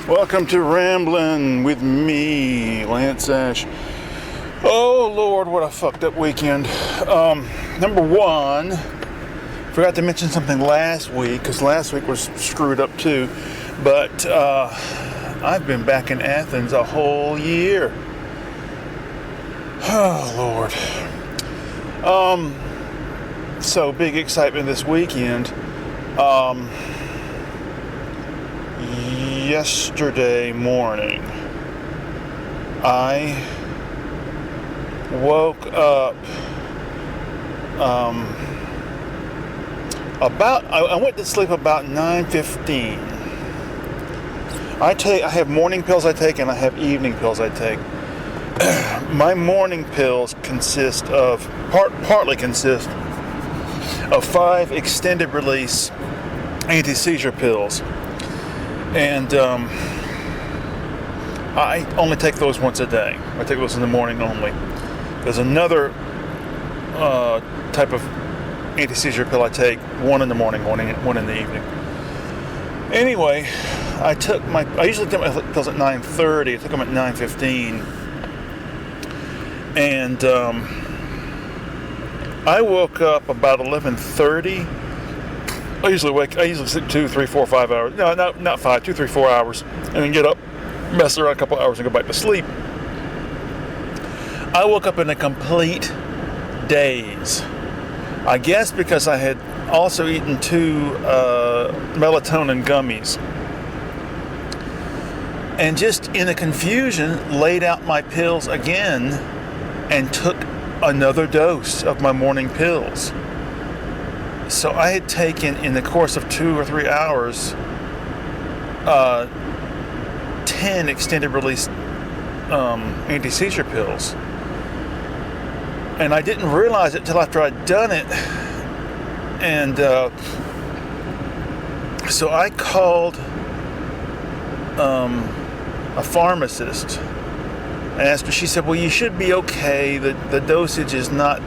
Welcome to Ramblin with me, Lance Ash. Oh Lord, what a fucked up weekend. Number one, forgot to mention something last week, because last week was screwed up too. But I've been back in Athens a whole year. Oh Lord. So big excitement this weekend. Yesterday morning, I woke up I went to sleep about 9:15. I have morning pills I take and I have evening pills I take. My morning pills partly consist of 5 extended release anti-seizure pills. And I only take those once a day. I take those in the morning only. There's another type of anti-seizure pill I take, one in the morning, one in the evening. Anyway, I usually take my pills at 9:30. I took them at 9:15. And I woke up about 11:30. I usually sleep 2, 3, 4, 5 hours. No, not 5, 2, 3, 4 hours. And then get up, mess around a couple hours and go back to sleep. I woke up in a complete daze. I guess because I had also eaten 2 melatonin gummies. And just in a confusion, laid out my pills again and took another dose of my morning pills. So I had taken, in the course of 2 or 3 hours, 10 extended release anti-seizure pills. And I didn't realize it till after I'd done it. And so I called a pharmacist and asked her. She said, well, you should be okay. The dosage is not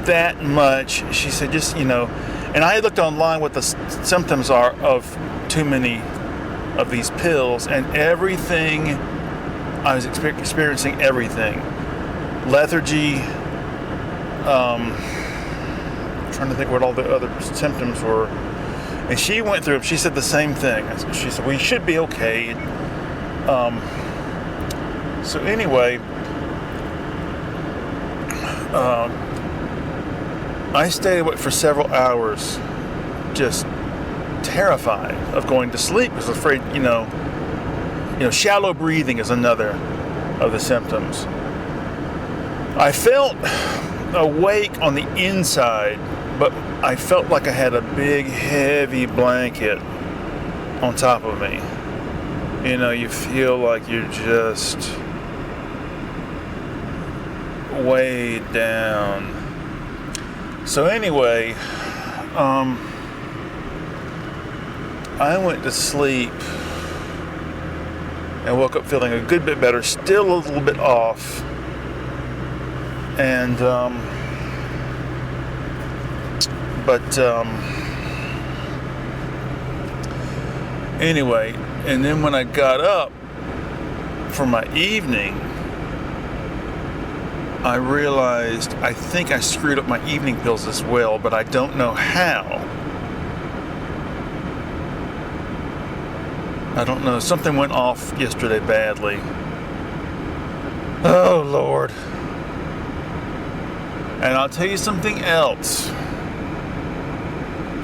that much. She said, just, and I looked online what the symptoms are of too many of these pills, and everything, I was experiencing everything. Lethargy, trying to think what all the other symptoms were. And she went through them. She said the same thing. She said, well, you should be okay. So anyway, I stayed awake for several hours, just terrified of going to sleep because I was afraid, shallow breathing is another of the symptoms. I felt awake on the inside, but I felt like I had a big, heavy blanket on top of me. You feel like you're just weighed down. So anyway, I went to sleep and woke up feeling a good bit better, still a little bit off. And, anyway, and then when I got up for my evening, I realized I think I screwed up my evening pills as well, but I don't know how. I don't know. Something went off yesterday badly. Oh, Lord. And I'll tell you something else.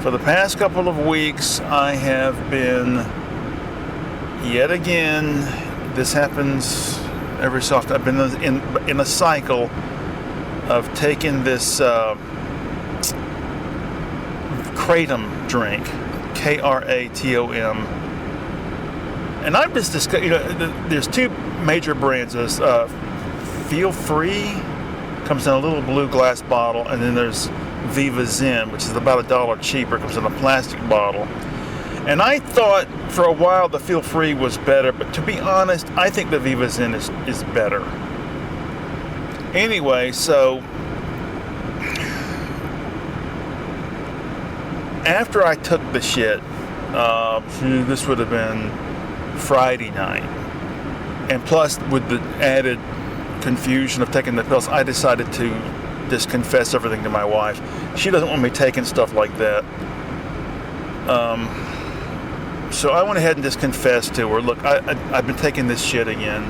For the past couple of weeks, I have been, yet again, this happens every so often. I've been in a cycle of taking this kratom drink, Kratom, and I've just discussed. There's 2 major brands. There's Feel Free, comes in a little blue glass bottle, and then there's Viva Zen, which is about $1 cheaper, comes in a plastic bottle. And I thought for a while the Feel Free was better, but to be honest, I think the Viva Zen is better. Anyway, so after I took the shit, this would have been Friday night. And plus, with the added confusion of taking the pills, I decided to just confess everything to my wife. She doesn't want me taking stuff like that. So I went ahead and just confessed to her, look, I've been taking this shit again.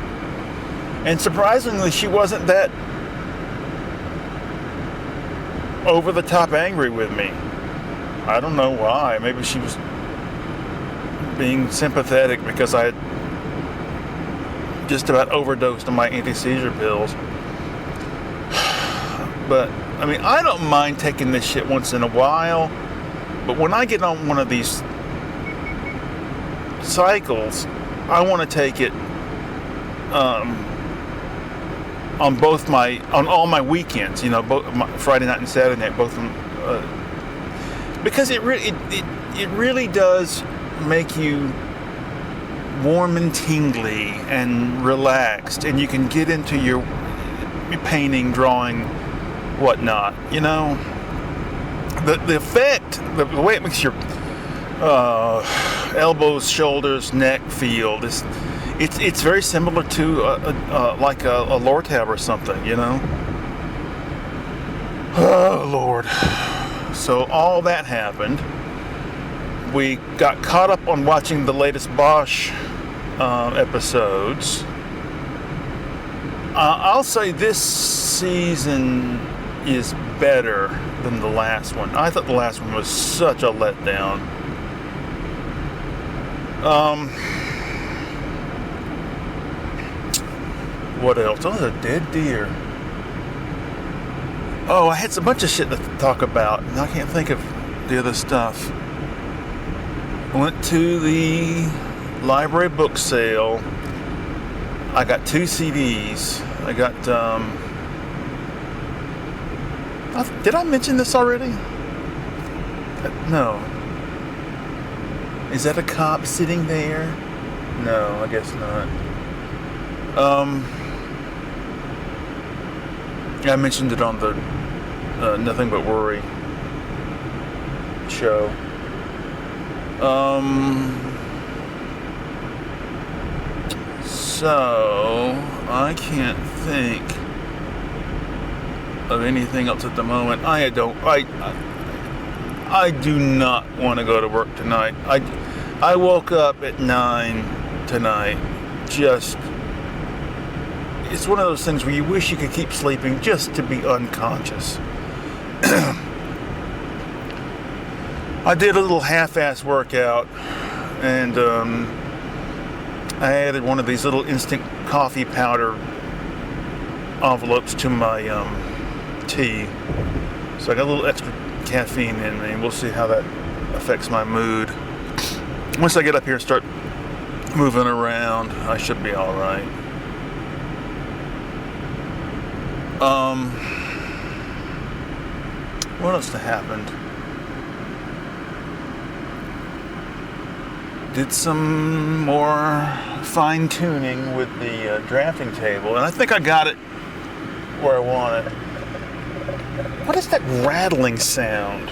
And surprisingly, she wasn't that over the top angry with me. I don't know why. Maybe she was being sympathetic because I had just about overdosed on my anti-seizure pills. But, I mean, I don't mind taking this shit once in a while, but when I get on one of these cycles, I want to take it on all my weekends, both Friday night and Saturday night, both of them, because it really does make you warm and tingly and relaxed, and you can get into your painting, drawing, whatnot. The effect, the way it makes your elbows, shoulders, neck feel, it's very similar to like a Lortab or something, Oh Lord. So all that happened. We got caught up on watching the latest Bosch episodes. I'll say this season is better than the last one. I thought the last one was such a letdown. What else? Oh, there's a dead deer. Oh, I had a bunch of shit to talk about, and I can't think of the other stuff. I went to the library book sale. I got 2 CDs. I got, did I mention this already? No. Is that a cop sitting there? No, I guess not. I mentioned it on the Nothing But Worry show. So I can't think of anything else at the moment. I do not want to go to work tonight. I woke up at 9 tonight. It's one of those things where you wish you could keep sleeping just to be unconscious. I did a little half-ass workout, and I added one of these little instant coffee powder envelopes to my tea. So I got a little extra caffeine in me, and we'll see how that affects my mood. Once I get up here and start moving around, I should be all right. What else happened? Did some more fine-tuning with the drafting table, and I think I got it where I want it. What is that rattling sound?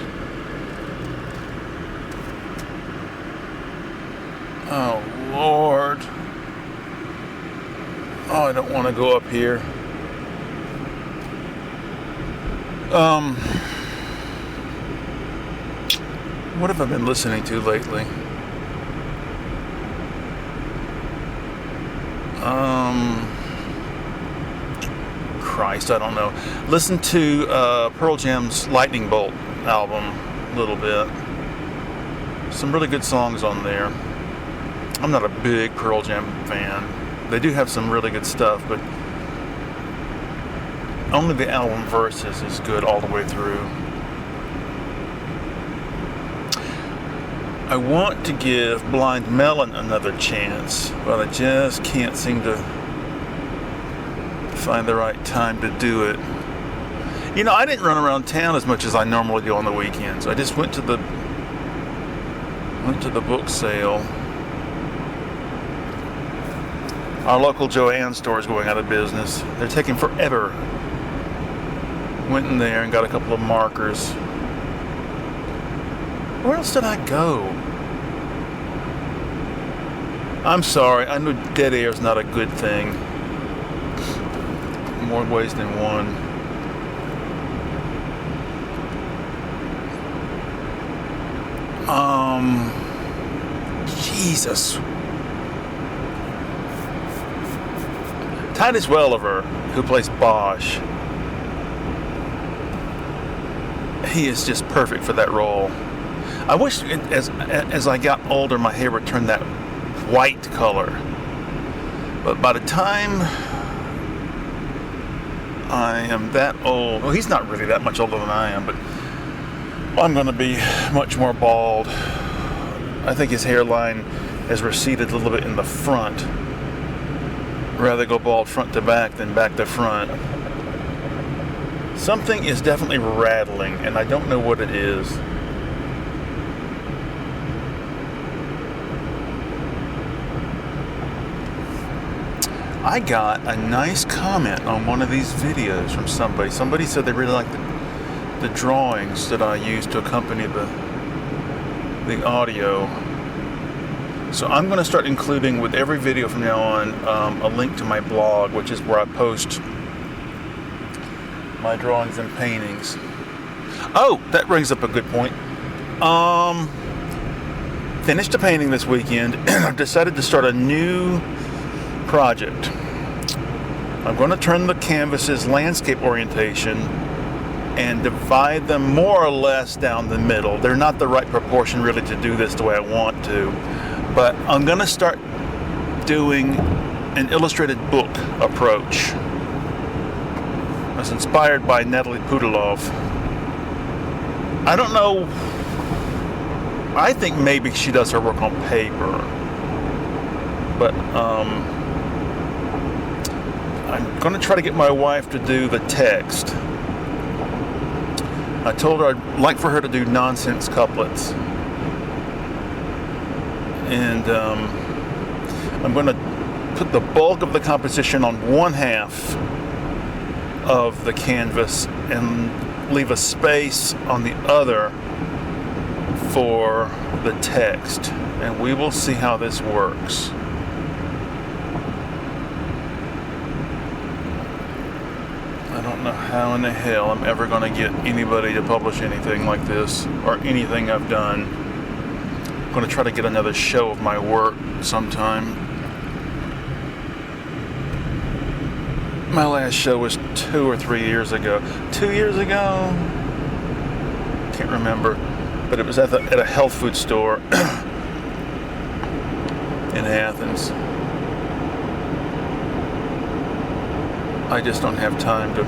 Oh, Lord. Oh, I don't want to go up here. What have I been listening to lately? Christ, I don't know. Listen to Pearl Jam's Lightning Bolt album a little bit. Some really good songs on there. I'm not a big Pearl Jam fan. They do have some really good stuff, but only the album Versus is good all the way through. I want to give Blind Melon another chance, but I just can't seem to find the right time to do it. I didn't run around town as much as I normally do on the weekends. I just went to the book sale. Our local Joanne store is going out of business. They're taking forever. Went in there and got a couple of markers. Where else did I go? I'm sorry, I know dead air is not a good thing. More ways than one. Jesus. Titus Welliver, who plays Bosch, he is just perfect for that role. I wish as I got older my hair would turn that white color. But by the time I am that old, well, he's not really that much older than I am, but I'm going to be much more bald. I think his hairline has receded a little bit in the front. Rather go bald front to back than back to front. Something is definitely rattling, and I don't know what it is. I got a nice comment on one of these videos from somebody. Somebody said they really liked the drawings that I used to accompany the audio. So I'm going to start including with every video from now on a link to my blog, which is where I post my drawings and paintings. Oh, that brings up a good point. Finished a painting this weekend, and I've decided to start a new project. I'm going to turn the canvases landscape orientation and divide them more or less down the middle. They're not the right proportion really to do this the way I want to, but I'm going to start doing an illustrated book approach. I was inspired by Natalie Pudilov. I don't know, I think maybe she does her work on paper, but I'm going to try to get my wife to do the text. I told her I'd like for her to do nonsense couplets. And I'm going to put the bulk of the composition on one half of the canvas and leave a space on the other for the text. And we will see how this works. I don't know how in the hell I'm ever going to get anybody to publish anything like this or anything I've done. I'm going to try to get another show of my work sometime. My last show was 2 or 3 years ago. 2 years ago? Can't remember. But it was at a health food store in Athens. I just don't have time to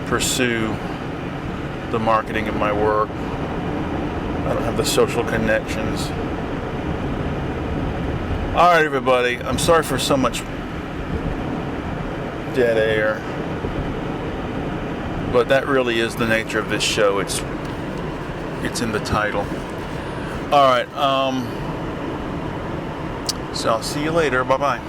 pursue the marketing of my work. I don't have the social connections. All right, everybody. I'm sorry for so much dead air, but that really is the nature of this show. It's in the title. All right. So I'll see you later. Bye-bye.